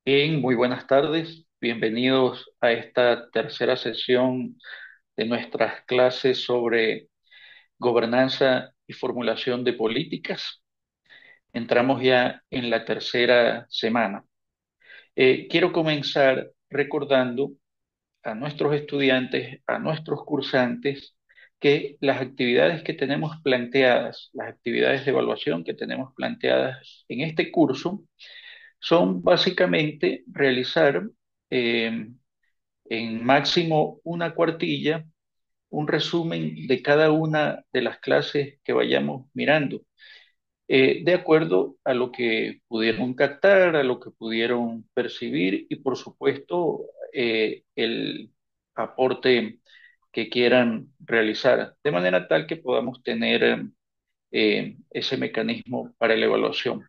Muy buenas tardes. Bienvenidos a esta tercera sesión de nuestras clases sobre gobernanza y formulación de políticas. Entramos ya en la tercera semana. Quiero comenzar recordando a nuestros estudiantes, a nuestros cursantes, que las actividades que tenemos planteadas, las actividades de evaluación que tenemos planteadas en este curso, son básicamente realizar eh, en máximo una cuartilla, un resumen de cada una de las clases que vayamos mirando, de acuerdo a lo que pudieron captar, a lo que pudieron percibir y por supuesto el aporte que quieran realizar, de manera tal que podamos tener ese mecanismo para la evaluación.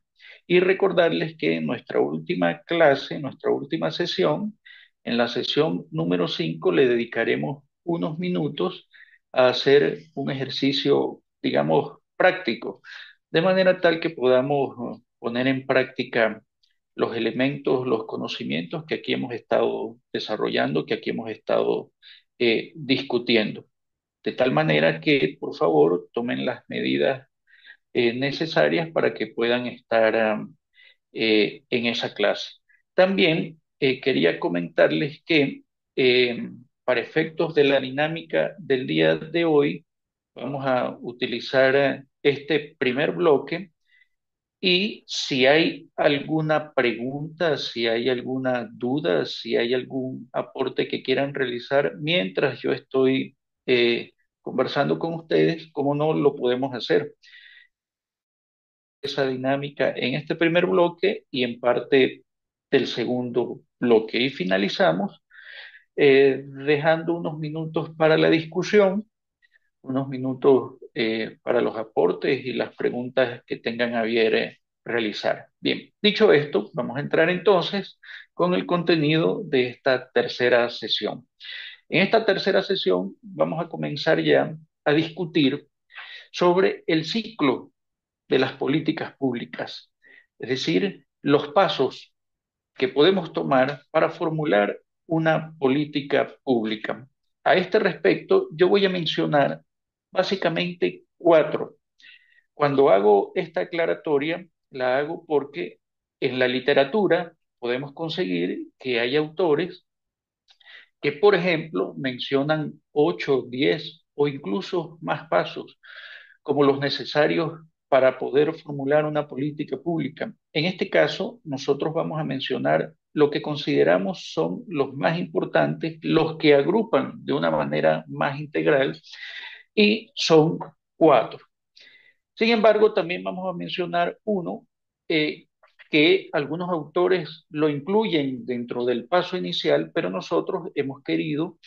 Y recordarles que en nuestra última clase, nuestra última sesión, en la sesión número 5 le dedicaremos unos minutos a hacer un ejercicio, digamos, práctico, de manera tal que podamos poner en práctica los elementos, los conocimientos que aquí hemos estado desarrollando, que aquí hemos estado discutiendo. De tal manera que, por favor, tomen las medidas necesarias para que puedan estar en esa clase. También quería comentarles que para efectos de la dinámica del día de hoy, vamos a utilizar este primer bloque y si hay alguna pregunta, si hay alguna duda, si hay algún aporte que quieran realizar mientras yo estoy conversando con ustedes, ¿cómo no lo podemos hacer? Esa dinámica en este primer bloque y en parte del segundo bloque. Y finalizamos dejando unos minutos para la discusión, unos minutos para los aportes y las preguntas que tengan a bien realizar. Bien, dicho esto, vamos a entrar entonces con el contenido de esta tercera sesión. En esta tercera sesión vamos a comenzar ya a discutir sobre el ciclo de las políticas públicas, es decir, los pasos que podemos tomar para formular una política pública. A este respecto, yo voy a mencionar básicamente cuatro. Cuando hago esta aclaratoria, la hago porque en la literatura podemos conseguir que hay autores que, por ejemplo, mencionan 8, 10 o incluso más pasos como los necesarios para poder formular una política pública. En este caso, nosotros vamos a mencionar lo que consideramos son los más importantes, los que agrupan de una manera más integral y son cuatro. Sin embargo, también vamos a mencionar uno eh, que algunos autores lo incluyen dentro del paso inicial, pero nosotros hemos querido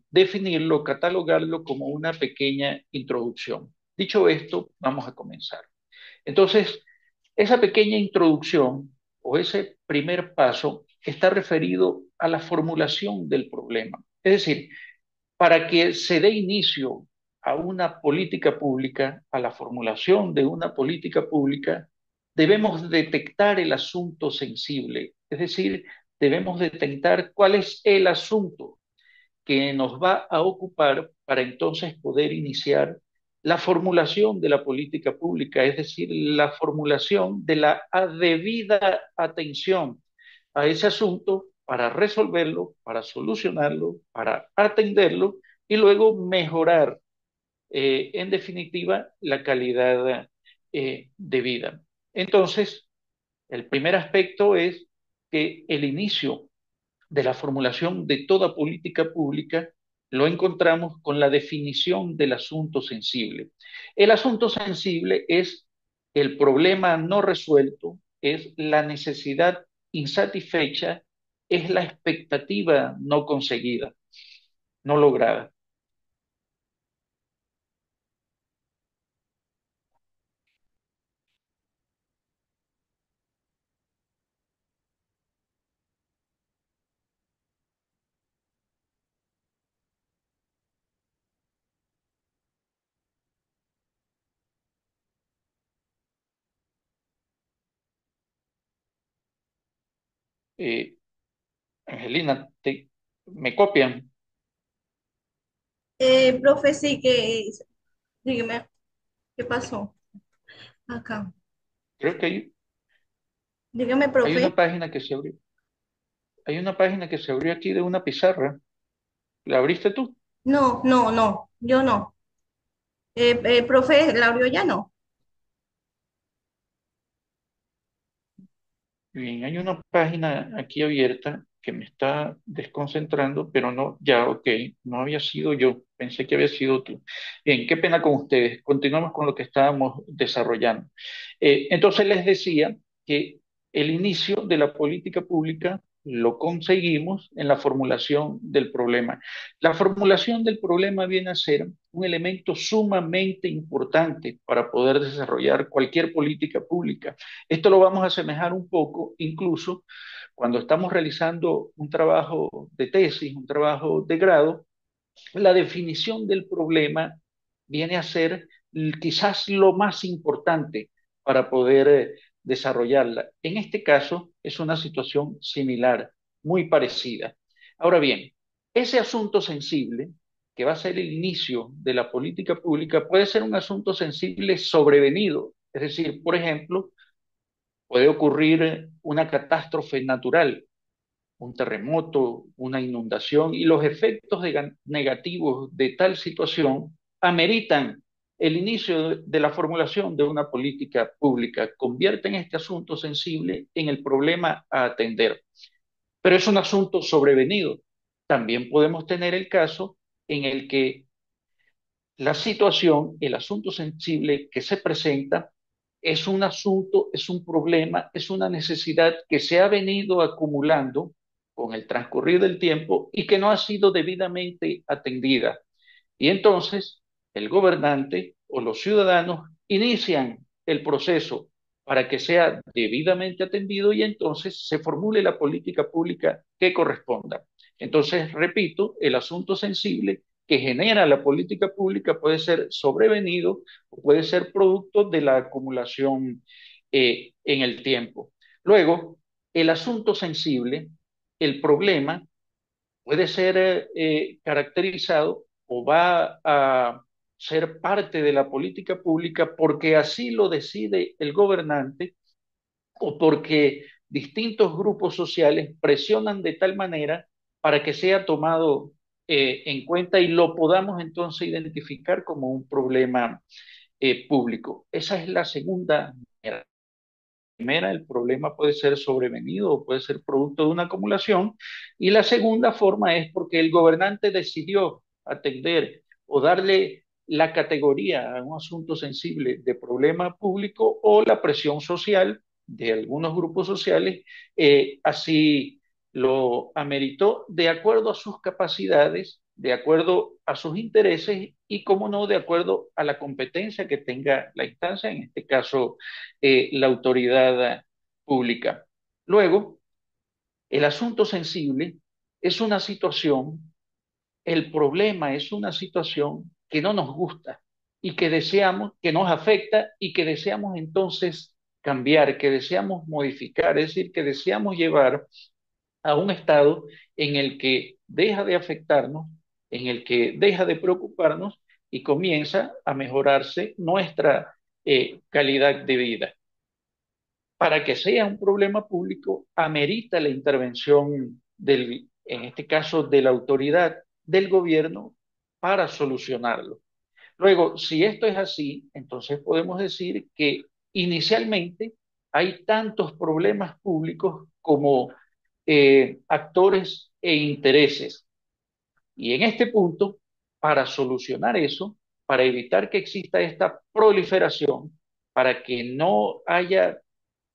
definirlo, catalogarlo como una pequeña introducción. Dicho esto, vamos a comenzar. Entonces, esa pequeña introducción o ese primer paso está referido a la formulación del problema. Es decir, para que se dé inicio a una política pública, a la formulación de una política pública, debemos detectar el asunto sensible, es decir, debemos detectar cuál es el asunto que nos va a ocupar para entonces poder iniciar la formulación de la política pública, es decir, la formulación de la debida atención a ese asunto para resolverlo, para solucionarlo, para atenderlo y luego mejorar, en definitiva, la calidad de vida. Entonces, el primer aspecto es que el inicio de la formulación de toda política pública lo encontramos con la definición del asunto sensible. El asunto sensible es el problema no resuelto, es la necesidad insatisfecha, es la expectativa no conseguida, no lograda. Eh, Angelina, ¿me copian? Profe, sí que, dígame, ¿qué pasó acá? Creo que Dígame, hay una profe. página que se abrió, hay una página que se abrió aquí de una pizarra. ¿La abriste tú? No, no, no, yo no. Profe, la abrió ya no. Bien, hay una página aquí abierta que me está desconcentrando, pero no, ya, ok, no había sido yo, pensé que había sido tú. Bien, qué pena con ustedes. Continuamos con lo que estábamos desarrollando. Entonces les decía que el inicio de la política pública lo conseguimos en la formulación del problema. La formulación del problema viene a ser un elemento sumamente importante para poder desarrollar cualquier política pública. Esto lo vamos a asemejar un poco incluso cuando estamos realizando un trabajo de tesis, un trabajo de grado. La definición del problema viene a ser quizás lo más importante para poder desarrollarla. En este caso es una situación similar, muy parecida. Ahora bien, ese asunto sensible, que va a ser el inicio de la política pública, puede ser un asunto sensible sobrevenido. Es decir, por ejemplo, puede ocurrir una catástrofe natural, un terremoto, una inundación, y los efectos negativos de tal situación ameritan el inicio de la formulación de una política pública, convierten este asunto sensible en el problema a atender. Pero es un asunto sobrevenido. También podemos tener el caso en el que la situación, el asunto sensible que se presenta, es un asunto, es un problema, es una necesidad que se ha venido acumulando con el transcurrir del tiempo y que no ha sido debidamente atendida. Y entonces el gobernante o los ciudadanos inician el proceso para que sea debidamente atendido y entonces se formule la política pública que corresponda. Entonces, repito, el asunto sensible que genera la política pública puede ser sobrevenido o puede ser producto de la acumulación en el tiempo. Luego, el asunto sensible, el problema, puede ser caracterizado o va a ser parte de la política pública porque así lo decide el gobernante o porque distintos grupos sociales presionan de tal manera para que sea tomado en cuenta y lo podamos entonces identificar como un problema público. Esa es la segunda manera. Primera, el problema puede ser sobrevenido o puede ser producto de una acumulación. Y la segunda forma es porque el gobernante decidió atender o darle la categoría a un asunto sensible de problema público o la presión social de algunos grupos sociales, así lo ameritó de acuerdo a sus capacidades, de acuerdo a sus intereses y, como no, de acuerdo a la competencia que tenga la instancia, en este caso la autoridad pública. Luego, el asunto sensible es una situación, el problema es una situación que no nos gusta y que deseamos, que nos afecta y que deseamos entonces cambiar, que deseamos modificar, es decir, que deseamos llevar a un estado en el que deja de afectarnos, en el que deja de preocuparnos y comienza a mejorarse nuestra calidad de vida. Para que sea un problema público, amerita la intervención del, en este caso, de la autoridad del gobierno para solucionarlo. Luego, si esto es así, entonces podemos decir que inicialmente hay tantos problemas públicos como actores e intereses. Y en este punto, para solucionar eso, para evitar que exista esta proliferación, para que no haya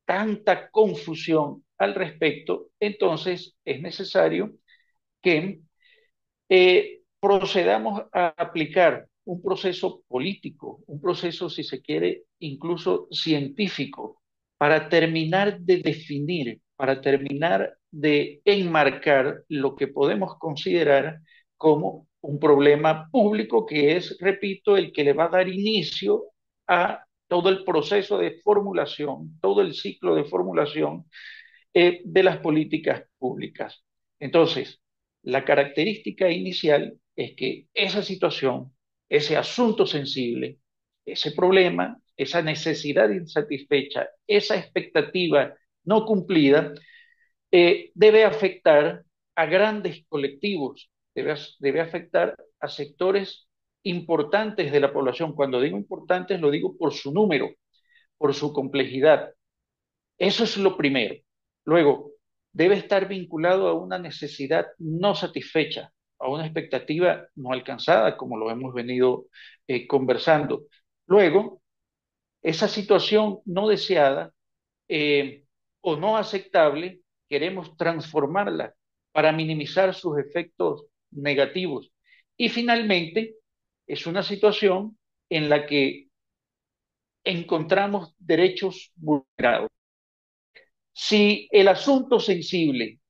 tanta confusión al respecto, entonces es necesario que procedamos a aplicar un proceso político, un proceso, si se quiere, incluso científico, para terminar de definir, para terminar de enmarcar lo que podemos considerar como un problema público, que es, repito, el que le va a dar inicio a todo el proceso de formulación, todo el ciclo de formulación de las políticas públicas. Entonces, la característica inicial es que esa situación, ese asunto sensible, ese problema, esa necesidad insatisfecha, esa expectativa no cumplida, debe afectar a grandes colectivos, debe afectar a sectores importantes de la población. Cuando digo importantes, lo digo por su número, por su complejidad. Eso es lo primero. Luego, debe estar vinculado a una necesidad no satisfecha, a una expectativa no alcanzada, como lo hemos venido conversando. Luego, esa situación no deseada eh, o no aceptable, queremos transformarla para minimizar sus efectos negativos. Y finalmente, es una situación en la que encontramos derechos vulnerados. Si el asunto sensible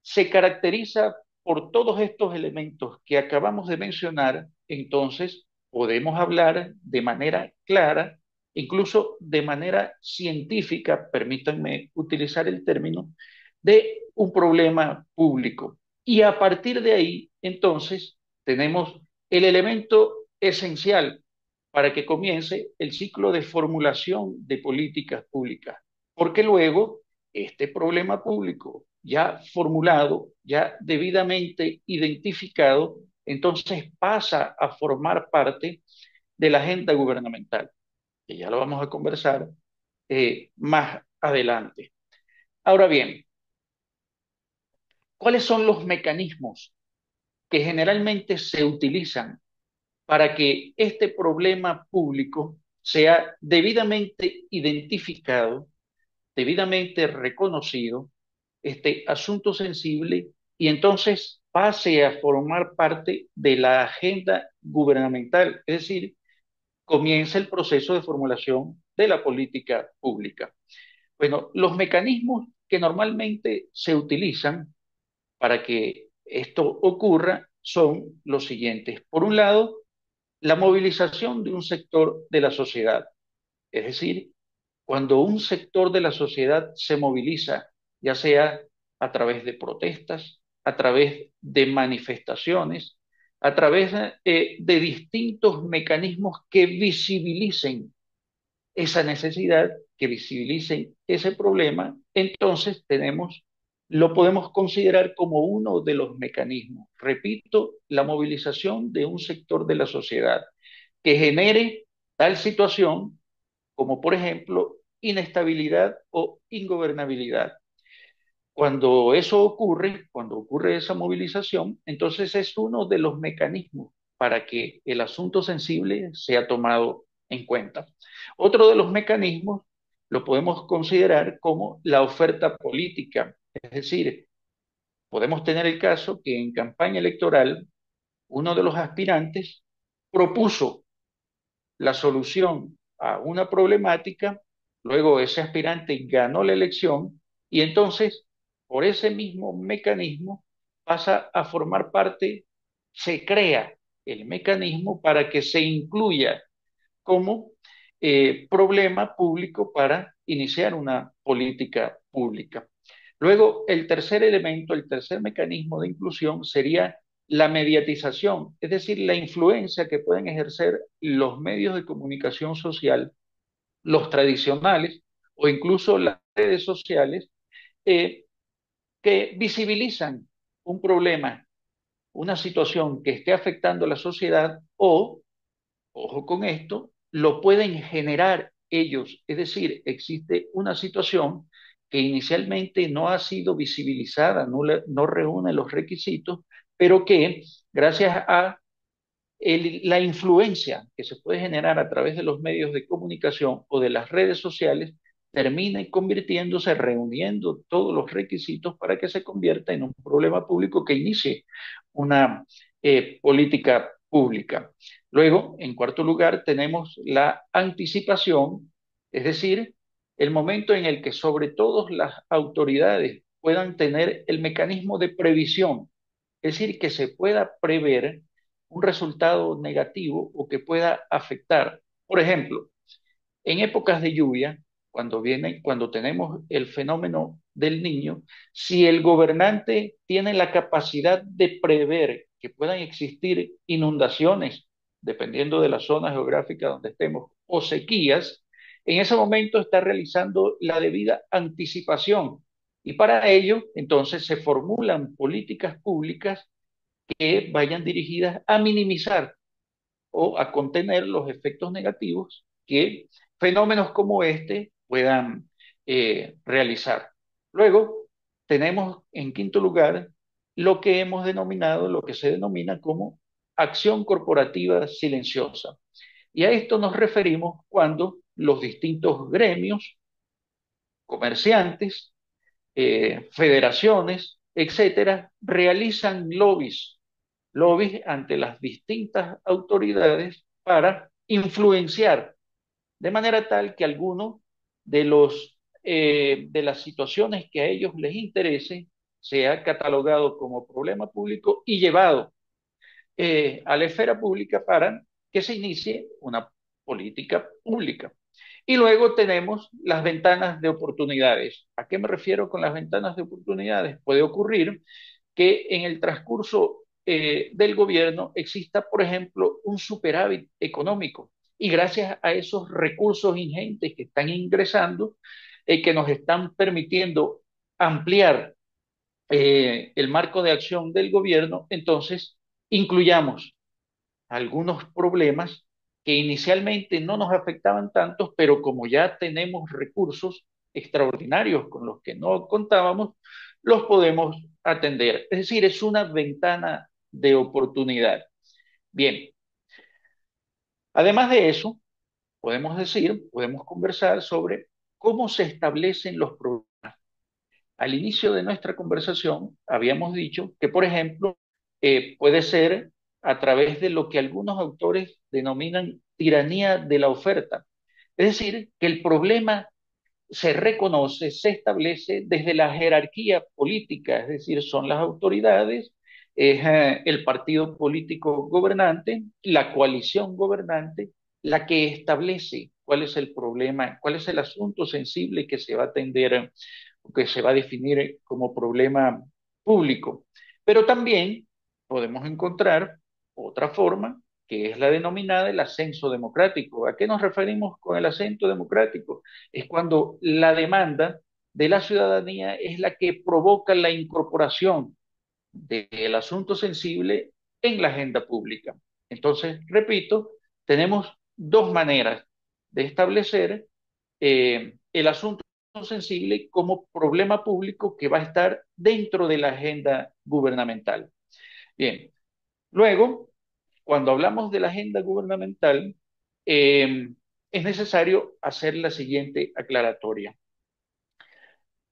se caracteriza por todos estos elementos que acabamos de mencionar, entonces podemos hablar de manera clara, incluso de manera científica, permítanme utilizar el término, de un problema público. Y a partir de ahí, entonces, tenemos el elemento esencial para que comience el ciclo de formulación de políticas públicas, porque luego este problema público ya formulado, ya debidamente identificado, entonces pasa a formar parte de la agenda gubernamental, que ya lo vamos a conversar más adelante. Ahora bien, ¿cuáles son los mecanismos que generalmente se utilizan para que este problema público sea debidamente identificado, debidamente reconocido, este asunto sensible, y entonces pase a formar parte de la agenda gubernamental, es decir, comienza el proceso de formulación de la política pública? Bueno, los mecanismos que normalmente se utilizan para que esto ocurra son los siguientes. Por un lado, la movilización de un sector de la sociedad, es decir, cuando un sector de la sociedad se moviliza, ya sea a través de protestas, a través de manifestaciones, a través de distintos mecanismos que visibilicen esa necesidad, que visibilicen ese problema, entonces lo podemos considerar como uno de los mecanismos. Repito, la movilización de un sector de la sociedad que genere tal situación como por ejemplo inestabilidad o ingobernabilidad. Cuando eso ocurre, cuando ocurre esa movilización, entonces es uno de los mecanismos para que el asunto sensible sea tomado en cuenta. Otro de los mecanismos lo podemos considerar como la oferta política, es decir, podemos tener el caso que en campaña electoral uno de los aspirantes propuso la solución a una problemática, luego ese aspirante ganó la elección y entonces por ese mismo mecanismo pasa a formar parte, se crea el mecanismo para que se incluya como problema público para iniciar una política pública. Luego, el tercer elemento, el tercer mecanismo de inclusión sería la mediatización, es decir, la influencia que pueden ejercer los medios de comunicación social, los tradicionales o incluso las redes sociales, eh, que visibilizan un problema, una situación que esté afectando a la sociedad o, ojo con esto, lo pueden generar ellos. Es decir, existe una situación que inicialmente no ha sido visibilizada, no reúne los requisitos, pero que gracias a la influencia que se puede generar a través de los medios de comunicación o de las redes sociales termine convirtiéndose, reuniendo todos los requisitos para que se convierta en un problema público que inicie una política pública. Luego, en cuarto lugar, tenemos la anticipación, es decir, el momento en el que sobre todo las autoridades puedan tener el mecanismo de previsión, es decir, que se pueda prever un resultado negativo o que pueda afectar. Por ejemplo, en épocas de lluvia, cuando tenemos el fenómeno del niño, si el gobernante tiene la capacidad de prever que puedan existir inundaciones, dependiendo de la zona geográfica donde estemos, o sequías, en ese momento está realizando la debida anticipación. Y para ello, entonces, se formulan políticas públicas que vayan dirigidas a minimizar o a contener los efectos negativos que fenómenos como este puedan realizar. Luego, tenemos en quinto lugar lo que hemos denominado, lo que se denomina como acción corporativa silenciosa. Y a esto nos referimos cuando los distintos gremios, comerciantes, federaciones, etcétera, realizan lobbies ante las distintas autoridades para influenciar de manera tal que alguno de las situaciones que a ellos les interese sea catalogado como problema público y llevado a la esfera pública para que se inicie una política pública. Y luego tenemos las ventanas de oportunidades. ¿A qué me refiero con las ventanas de oportunidades? Puede ocurrir que en el transcurso del gobierno exista, por ejemplo, un superávit económico y gracias a esos recursos ingentes que están ingresando, que nos están permitiendo ampliar el marco de acción del gobierno, entonces incluyamos algunos problemas que inicialmente no nos afectaban tanto, pero como ya tenemos recursos extraordinarios con los que no contábamos, los podemos atender. Es decir, es una ventana de oportunidad. Bien, además de eso, podemos conversar sobre cómo se establecen los problemas. Al inicio de nuestra conversación habíamos dicho que, por ejemplo, puede ser a través de lo que algunos autores denominan tiranía de la oferta. Es decir, que el problema se reconoce, se establece desde la jerarquía política, es decir, son las autoridades, es el partido político gobernante, la coalición gobernante, la que establece cuál es el problema, cuál es el asunto sensible que se va a atender, que se va a definir como problema público. Pero también podemos encontrar otra forma, que es la denominada el ascenso democrático. ¿A qué nos referimos con el ascenso democrático? Es cuando la demanda de la ciudadanía es la que provoca la incorporación del asunto sensible en la agenda pública. Entonces, repito, tenemos dos maneras de establecer el asunto sensible como problema público que va a estar dentro de la agenda gubernamental. Bien, luego, cuando hablamos de la agenda gubernamental, eh, es necesario hacer la siguiente aclaratoria.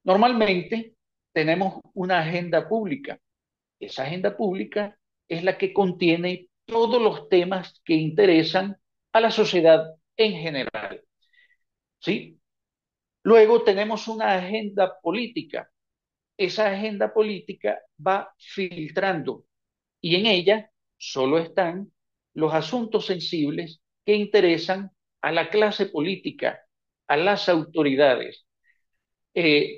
Normalmente tenemos una agenda pública. Esa agenda pública es la que contiene todos los temas que interesan a la sociedad en general, ¿sí? Luego tenemos una agenda política. Esa agenda política va filtrando y en ella solo están los asuntos sensibles que interesan a la clase política, a las autoridades,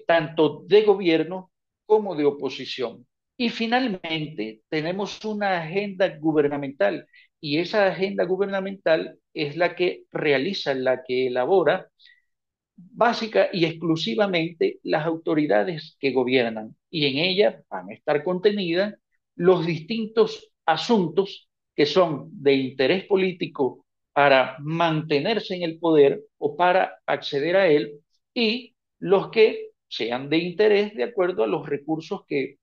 tanto de gobierno como de oposición. Y finalmente tenemos una agenda gubernamental y esa agenda gubernamental es la que realiza, la que elabora básica y exclusivamente las autoridades que gobiernan y en ella van a estar contenidas los distintos asuntos que son de interés político para mantenerse en el poder o para acceder a él y los que sean de interés de acuerdo a los recursos que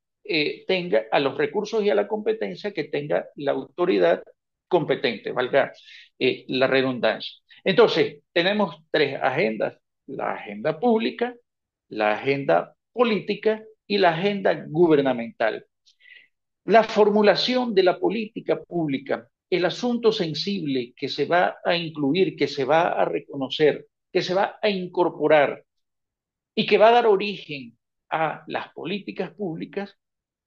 tenga, a los recursos y a la competencia que tenga la autoridad competente, valga la redundancia. Entonces, tenemos tres agendas: la agenda pública, la agenda política y la agenda gubernamental. La formulación de la política pública, el asunto sensible que se va a incluir, que se va a reconocer, que se va a incorporar y que va a dar origen a las políticas públicas,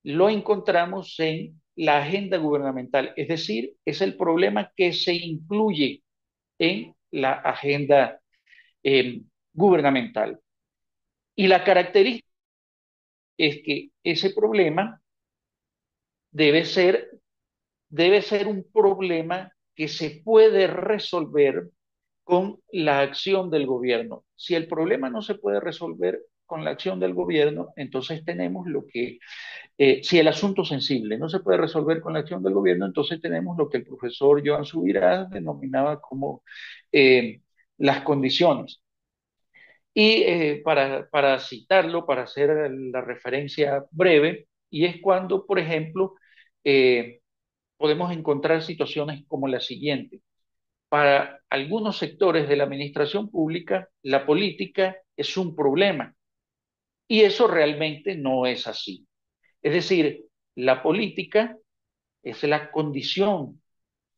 lo encontramos en la agenda gubernamental, es decir, es el problema que se incluye en la agenda gubernamental. Y la característica es que ese problema debe ser, debe ser un problema que se puede resolver con la acción del gobierno. Si el problema no se puede resolver con la acción del gobierno, entonces tenemos lo que, si el asunto sensible no se puede resolver con la acción del gobierno, entonces tenemos lo que el profesor Joan Subirás denominaba como las condiciones. Y para citarlo, para hacer la referencia breve, y es cuando, por ejemplo, eh, podemos encontrar situaciones como la siguiente. Para algunos sectores de la administración pública, la política es un problema y eso realmente no es así. Es decir, la política es la condición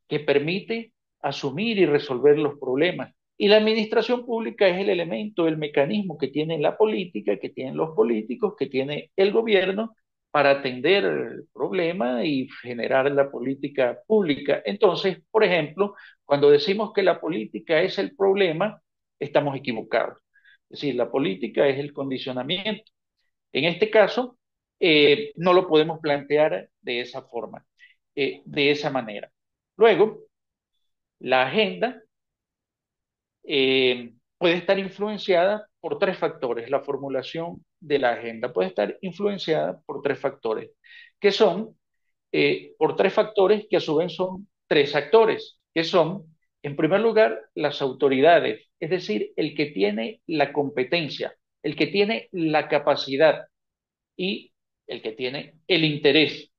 que permite asumir y resolver los problemas. Y la administración pública es el elemento, el mecanismo que tiene la política, que tienen los políticos, que tiene el gobierno para atender el problema y generar la política pública. Entonces, por ejemplo, cuando decimos que la política es el problema, estamos equivocados. Es decir, la política es el condicionamiento. En este caso, no lo podemos plantear de esa forma, de esa manera. Luego, la agenda puede estar influenciada por tres factores. La formulación de la agenda puede estar influenciada por tres factores, que son, por tres factores que a su vez son tres actores, que son, en primer lugar, las autoridades, es decir, el que tiene la competencia, el que tiene la capacidad y el que tiene el interés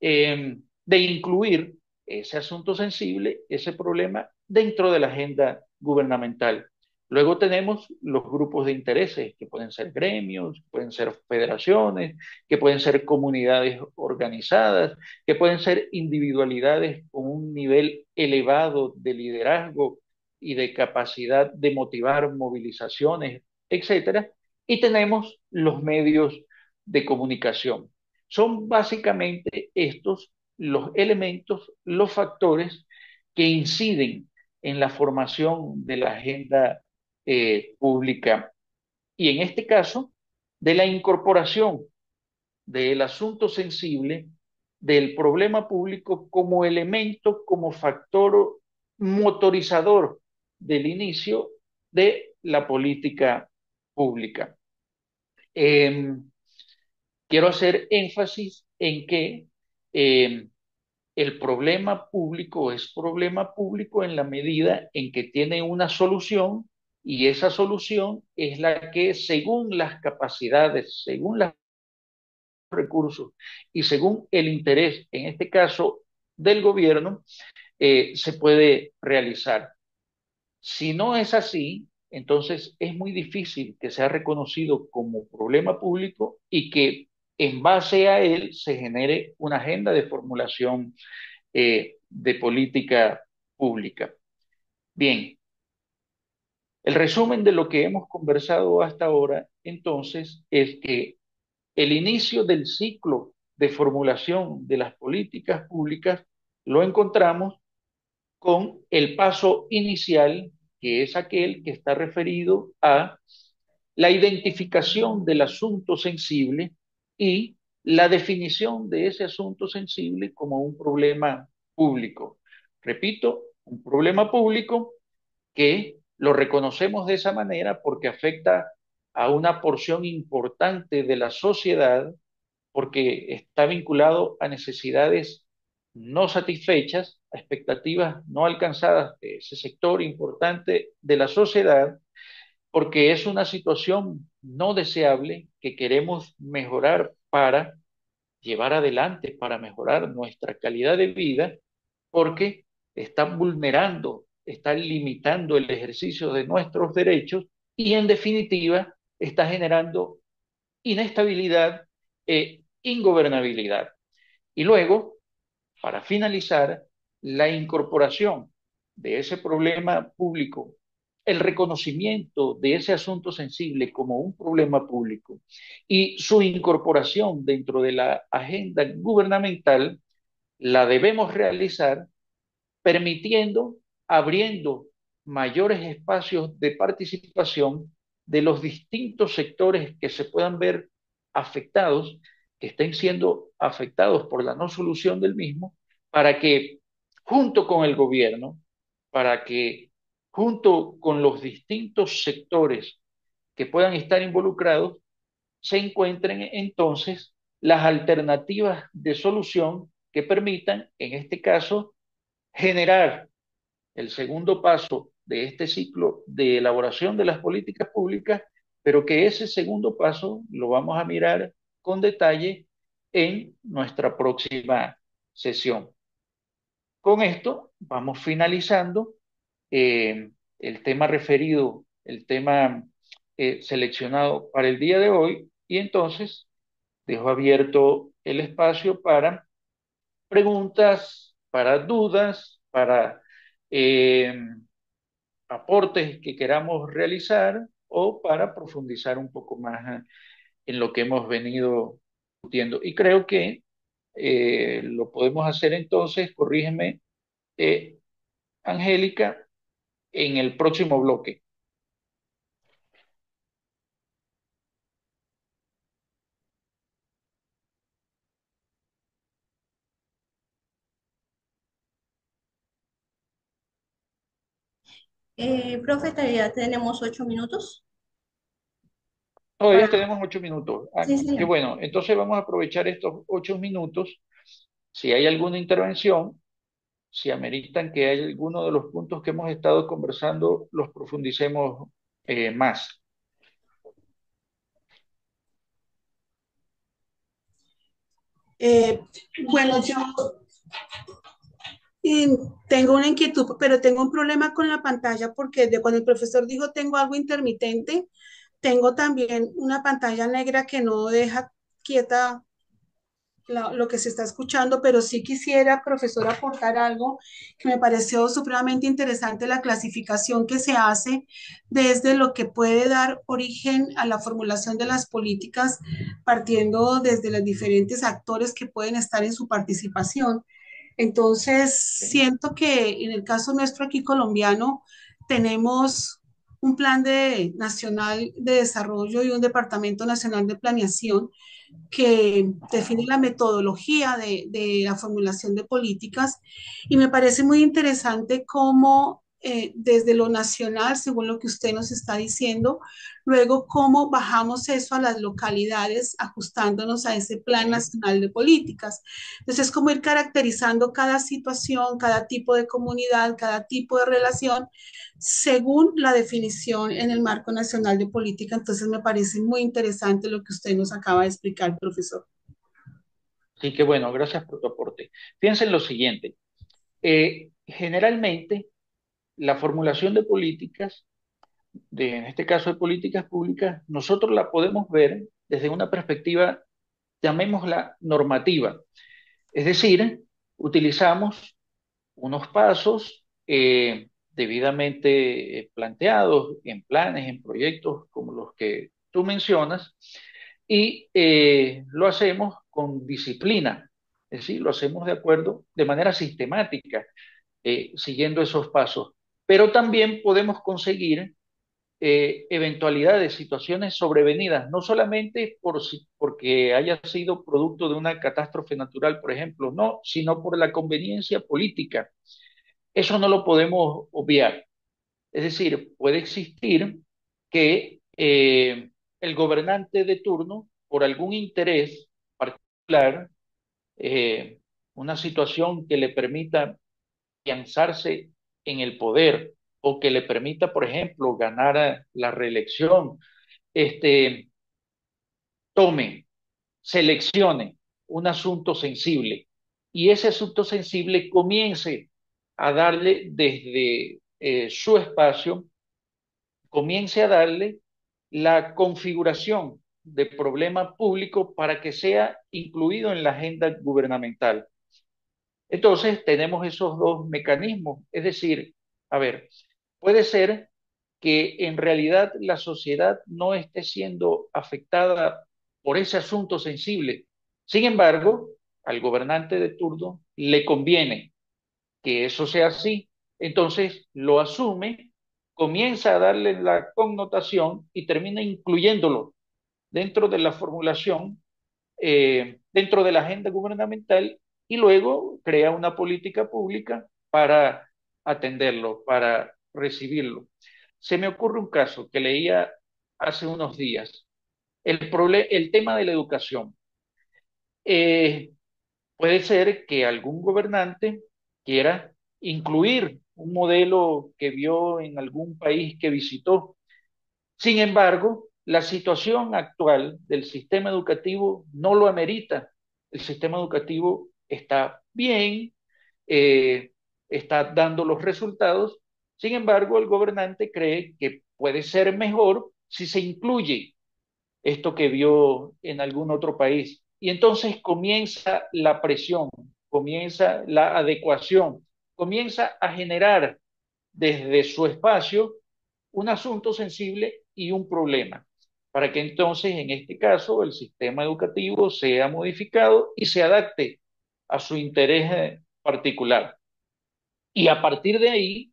de incluir ese asunto sensible, ese problema, dentro de la agenda gubernamental. Luego tenemos los grupos de intereses, que pueden ser gremios, pueden ser federaciones, que pueden ser comunidades organizadas, que pueden ser individualidades con un nivel elevado de liderazgo y de capacidad de motivar movilizaciones, etcétera. Y tenemos los medios de comunicación. Son básicamente estos los elementos, los factores que inciden en la formación de la agenda pública y en este caso de la incorporación del asunto sensible del problema público como elemento, como factor motorizador del inicio de la política pública. Eh, Quiero hacer énfasis en que eh, el problema público es problema público en la medida en que tiene una solución y esa solución es la que, según las capacidades, según los recursos y según el interés, en este caso del gobierno, se puede realizar. Si no es así, entonces es muy difícil que sea reconocido como problema público y que en base a él se genere una agenda de formulación de política pública. Bien, el resumen de lo que hemos conversado hasta ahora, entonces, es que el inicio del ciclo de formulación de las políticas públicas lo encontramos con el paso inicial, que es aquel que está referido a la identificación del asunto sensible y la definición de ese asunto sensible como un problema público. Repito, un problema público que lo reconocemos de esa manera porque afecta a una porción importante de la sociedad, porque está vinculado a necesidades no satisfechas, a expectativas no alcanzadas de ese sector importante de la sociedad, porque es una situación no deseable que queremos mejorar para llevar adelante, para mejorar nuestra calidad de vida, porque está vulnerando, está limitando el ejercicio de nuestros derechos y en definitiva está generando inestabilidad e ingobernabilidad. Y luego, para finalizar, la incorporación de ese problema público, el reconocimiento de ese asunto sensible como un problema público y su incorporación dentro de la agenda gubernamental, la debemos realizar permitiendo, abriendo mayores espacios de participación de los distintos sectores que se puedan ver afectados, que estén siendo afectados por la no solución del mismo, para que junto con el gobierno, para que junto con los distintos sectores que puedan estar involucrados, se encuentren entonces las alternativas de solución que permitan, en este caso, generar el segundo paso de este ciclo de elaboración de las políticas públicas, pero que ese segundo paso lo vamos a mirar con detalle en nuestra próxima sesión. Con esto vamos finalizando el tema referido, el tema seleccionado para el día de hoy, y entonces dejo abierto el espacio para preguntas, para dudas, para eh, aportes que queramos realizar o para profundizar un poco más en lo que hemos venido discutiendo. Y creo que lo podemos hacer entonces, corrígeme, eh, Angélica, en el próximo bloque. Profe, ya tenemos 8 minutos Todavía para... tenemos 8 minutos. Ah, Sí, qué señor. bueno. Entonces vamos a aprovechar estos 8 minutos. Si hay alguna intervención, si ameritan que hay alguno de los puntos que hemos estado conversando, los profundicemos más. Eh, bueno, yo eh, tengo una inquietud, pero tengo un problema con la pantalla porque de cuando el profesor dijo tengo algo intermitente, tengo también una pantalla negra que no deja quieta lo que se está escuchando, pero sí quisiera, profesor, aportar algo que me pareció supremamente interesante, la clasificación que se hace desde lo que puede dar origen a la formulación de las políticas, partiendo desde los diferentes actores que pueden estar en su participación. Entonces, ¿Ok? siento que en el caso nuestro aquí colombiano, tenemos un nacional de desarrollo y un departamento nacional de planeación que define la metodología de la formulación de políticas y me parece muy interesante cómo desde lo nacional, según lo que usted nos está diciendo, luego cómo bajamos eso a las localidades ajustándonos a ese plan Sí. nacional de políticas. Entonces es como ir caracterizando cada situación, cada tipo de comunidad, cada tipo de relación según la definición en el marco nacional de política. Entonces me parece muy interesante lo que usted nos acaba de explicar, profesor. Sí, que bueno, gracias por tu aporte. Piensa en lo siguiente. Generalmente, la formulación de políticas, en este caso de políticas públicas, nosotros la podemos ver desde una perspectiva, llamémosla normativa. Es decir, utilizamos unos pasos debidamente planteados en planes, en proyectos como los que tú mencionas, y lo hacemos con disciplina, es decir, lo hacemos de acuerdo, de manera sistemática, siguiendo esos pasos. Pero también podemos conseguir eventualidades, situaciones sobrevenidas, no solamente porque haya sido producto de una catástrofe natural, por ejemplo, no, sino por la conveniencia política. Eso no lo podemos obviar. Es decir, puede existir que el gobernante de turno, por algún interés particular, eh, una situación que le permita afianzarse en el poder o que le permita, por ejemplo, ganar la reelección, este, tome, seleccione un asunto sensible y ese asunto sensible comience a darle desde su espacio, comience a darle la configuración de problema público para que sea incluido en la agenda gubernamental. Entonces, tenemos esos dos mecanismos. Es decir, a ver, puede ser que en realidad la sociedad no esté siendo afectada por ese asunto sensible. Sin embargo, al gobernante de turno le conviene que eso sea así. Entonces lo asume, comienza a darle la connotación y termina incluyéndolo dentro de la formulación, dentro de la agenda gubernamental y luego crea una política pública para atenderlo, para recibirlo. Se me ocurre un caso que leía hace unos días, el tema de la educación. Eh, Puede ser que algún gobernante quiera incluir un modelo que vio en algún país que visitó. Sin embargo, la situación actual del sistema educativo no lo amerita. El sistema educativo está bien, eh, está dando los resultados. Sin embargo, el gobernante cree que puede ser mejor si se incluye esto que vio en algún otro país. Y entonces comienza la presión, comienza la adecuación, comienza a generar desde su espacio un asunto sensible y un problema, para que entonces en este caso el sistema educativo sea modificado y se adapte a su interés particular. Y a partir de ahí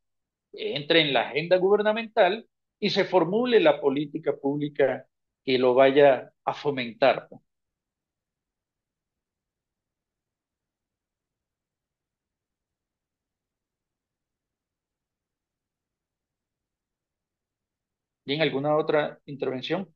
entre en la agenda gubernamental y se formule la política pública que lo vaya a fomentar. ¿Y en alguna otra intervención?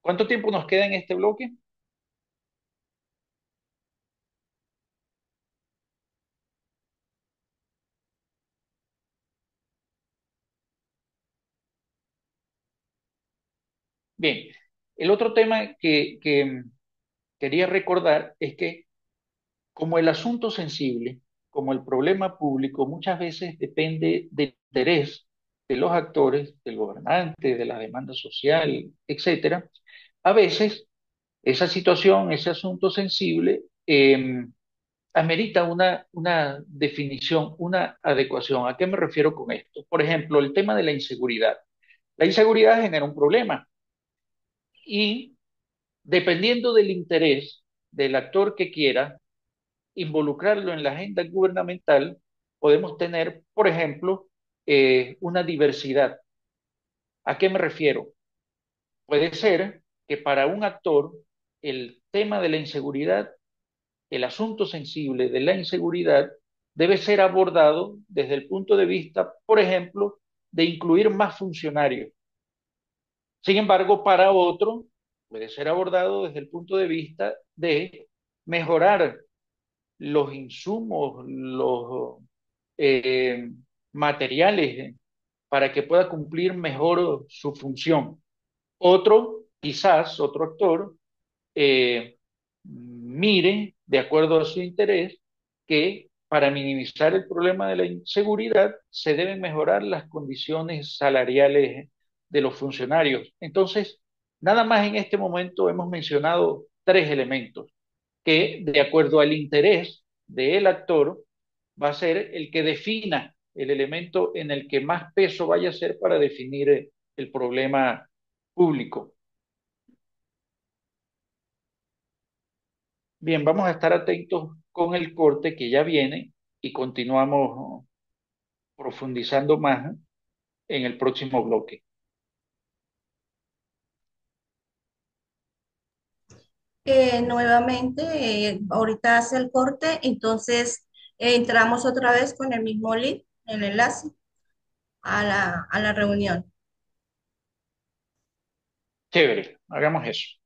¿Cuánto tiempo nos queda en este bloque? Bien, el otro tema que quería recordar es que como el asunto sensible, como el problema público, muchas veces depende del interés de los actores, del gobernante, de la demanda social, etcétera. A veces esa situación, ese asunto sensible, amerita una definición, una adecuación. ¿A qué me refiero con esto? Por ejemplo, el tema de la inseguridad. La inseguridad genera un problema y dependiendo del interés del actor que quiera involucrarlo en la agenda gubernamental, podemos tener, por ejemplo, una diversidad. ¿A qué me refiero? Puede ser que para un actor el tema de la inseguridad, el asunto sensible de la inseguridad debe ser abordado desde el punto de vista, por ejemplo, de incluir más funcionarios. Sin embargo, para otro puede ser abordado desde el punto de vista de mejorar los insumos, los eh, materiales para que pueda cumplir mejor su función. Otro, quizás otro actor, mire, de acuerdo a su interés, que para minimizar el problema de la inseguridad se deben mejorar las condiciones salariales de los funcionarios. Entonces, nada más en este momento hemos mencionado tres elementos que, de acuerdo al interés del actor, va a ser el que defina el elemento en el que más peso vaya a ser para definir el problema público. Bien, vamos a estar atentos con el corte que ya viene y continuamos profundizando más en el próximo bloque. Nuevamente, ahorita hace el corte, entonces entramos otra vez con el mismo link, el enlace a la reunión. Chévere, hagamos eso.